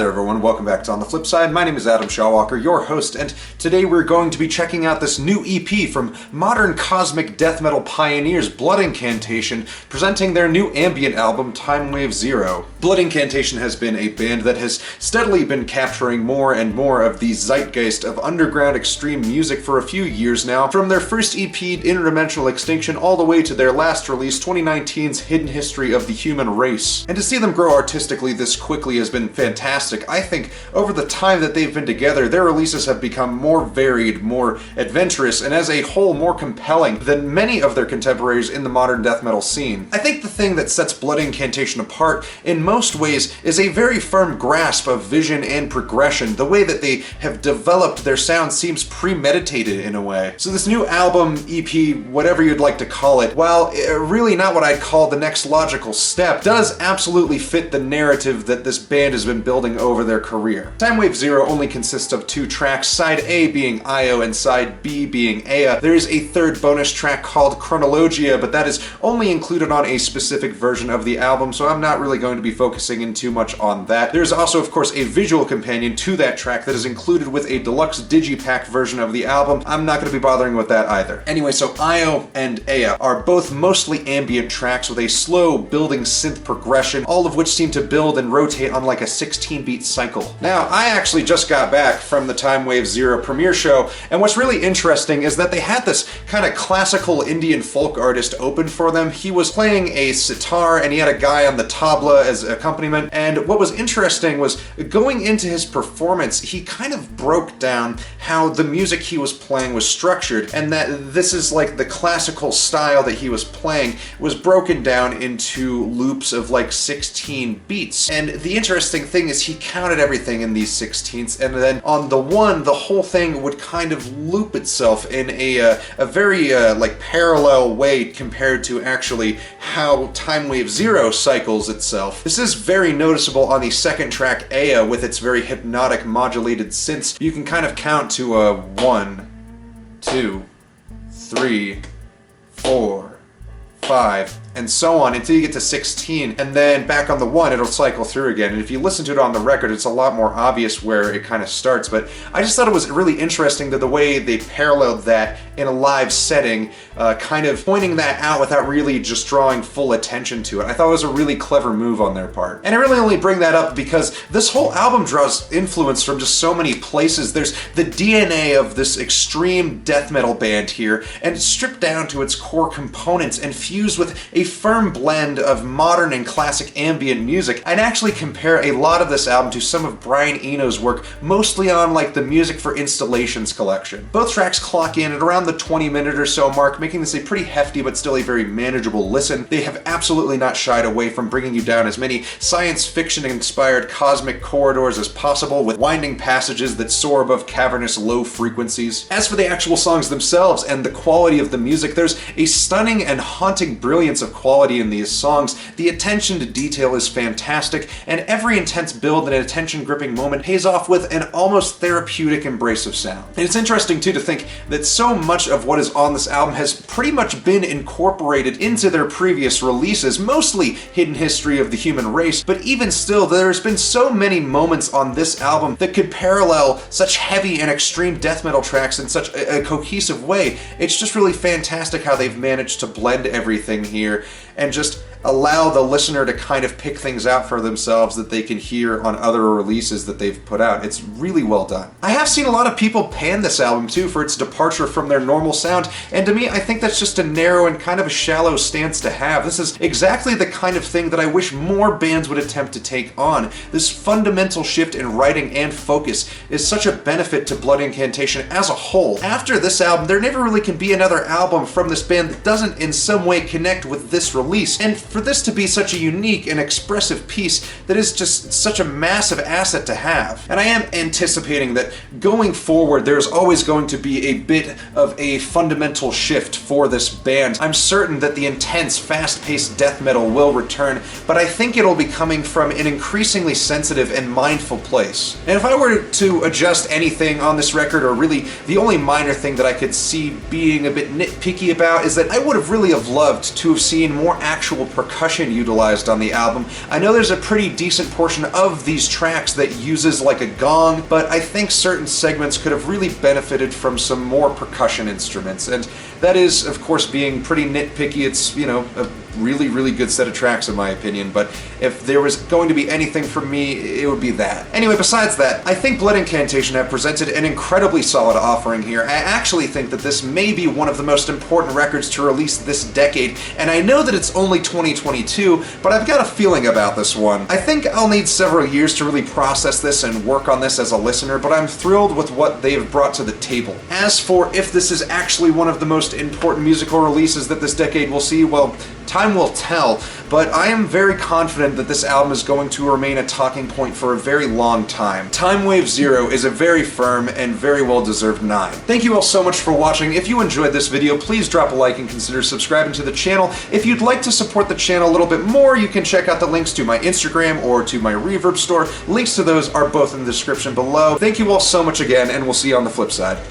there everyone, welcome back to On the Flip Side. My name is Adam Shawwalker, your host, and today we're going to be checking out this new EP from modern cosmic death metal pioneers Blood Incantation, presenting their new ambient album, Timewave 0. Blood Incantation has been a band that has steadily been capturing more and more of the zeitgeist of underground extreme music for a few years now, from their first EP, Interdimensional Extinction, all the way to their last release, 2019's Hidden History of the Human Race. And to see them grow artistically this quickly has been fantastic. I think over the time that they've been together, their releases have become more varied, more adventurous, and as a whole more compelling than many of their contemporaries in the modern death metal scene. I think the thing that sets Blood Incantation apart in most ways is a very firm grasp of vision and progression. The way that they have developed their sound seems premeditated in a way. So this new album, EP, whatever you'd like to call it, while really not what I'd call the next logical step, does absolutely fit the narrative that this band has been building over their career. Timewave 0 only consists of 2 tracks, side A being Io and side B being Ea. There is a third bonus track called Chronologia, but that is only included on a specific version of the album, so I'm not really going to be focusing in too much on that. There's also, of course, a visual companion to that track that is included with a deluxe digipack version of the album. I'm not going to be bothering with that either. Anyway, so Io and Ea are both mostly ambient tracks with a slow building synth progression, all of which seem to build and rotate on like a 16-beat cycle. Now, I actually just got back from the Timewave 0 premiere show, and what's really interesting is that they had this kind of classical Indian folk artist open for them. He was playing a sitar and he had a guy on the tabla as accompaniment, and what was interesting was going into his performance, he kind of broke down how the music he was playing was structured, and that this is like the classical style that he was playing was broken down into loops of like 16 beats. And the interesting thing is he counted everything in these 16ths, and then on the one, the whole thing would kind of loop itself in a very like parallel way compared to actually how Timewave 0 cycles itself. This is very noticeable on the second track, Ea, with its very hypnotic modulated synths. You can kind of count to a 1, 2, 3, 4, 5, and so on until you get to 16, and then back on the 1 it'll cycle through again. And if you listen to it on the record, it's a lot more obvious where it kind of starts, but I just thought it was really interesting that the way they paralleled that in a live setting, kind of pointing that out without really just drawing full attention to it. I thought it was a really clever move on their part. And I really only bring that up because this whole album draws influence from just so many places. There's the DNA of this extreme death metal band here, and it's stripped down to its core components and fused with a firm blend of modern and classic ambient music. I'd actually compare a lot of this album to some of Brian Eno's work, mostly on like the Music for Installations collection. Both tracks clock in at around the 20-minute or so mark, making this a pretty hefty but still a very manageable listen. They have absolutely not shied away from bringing you down as many science fiction-inspired cosmic corridors as possible, with winding passages that soar above cavernous low frequencies. As for the actual songs themselves and the quality of the music, there's a stunning and haunting brilliance of quality in these songs. The attention to detail is fantastic, and every intense build and attention-gripping moment pays off with an almost therapeutic embrace of sound. And it's interesting too to think that so much of what is on this album has pretty much been incorporated into their previous releases, mostly Hidden History of the Human Race, but even still, there's been so many moments on this album that could parallel such heavy and extreme death metal tracks in such a cohesive way. It's just really fantastic how they've managed to blend everything here and just allow the listener to kind of pick things out for themselves that they can hear on other releases that they've put out. It's really well done. I have seen a lot of people pan this album too for its departure from their normal sound, and to me I think that's just a narrow and kind of a shallow stance to have. This is exactly the kind of thing that I wish more bands would attempt to take on. This fundamental shift in writing and focus is such a benefit to Blood Incantation as a whole. After this album, there never really can be another album from this band that doesn't in some way connect with this release, and for this to be such a unique and expressive piece, that is just such a massive asset to have. And I am anticipating that going forward there's always going to be a bit of a fundamental shift for this band. I'm certain that the intense, fast-paced death metal will return, but I think it'll be coming from an increasingly sensitive and mindful place. And if I were to adjust anything on this record, or really the only minor thing that I could see being a bit nitpicky about, is that I would have really loved to have seen more actual percussion utilized on the album. I know there's a pretty decent portion of these tracks that uses like a gong, but I think certain segments could have really benefited from some more percussion instruments, and that is, of course, being pretty nitpicky. It's, you know, a really, really good set of tracks in my opinion, but if there was going to be anything from me, it would be that. Anyway, besides that, I think Blood Incantation have presented an incredibly solid offering here. I actually think that this may be one of the most important records to release this decade, and I know that it's only 2022, but I've got a feeling about this one. I think I'll need several years to really process this and work on this as a listener, but I'm thrilled with what they've brought to the table. As for if this is actually one of the most important musical releases that this decade will see, well, time will tell, but I am very confident that this album is going to remain a talking point for a very long time. Timewave 0 is a very firm and very well-deserved 9. Thank you all so much for watching. If you enjoyed this video, please drop a like and consider subscribing to the channel. If you'd like to support the channel a little bit more, you can check out the links to my Instagram or to my Reverb store. Links to those are both in the description below. Thank you all so much again, and we'll see you on the flip side.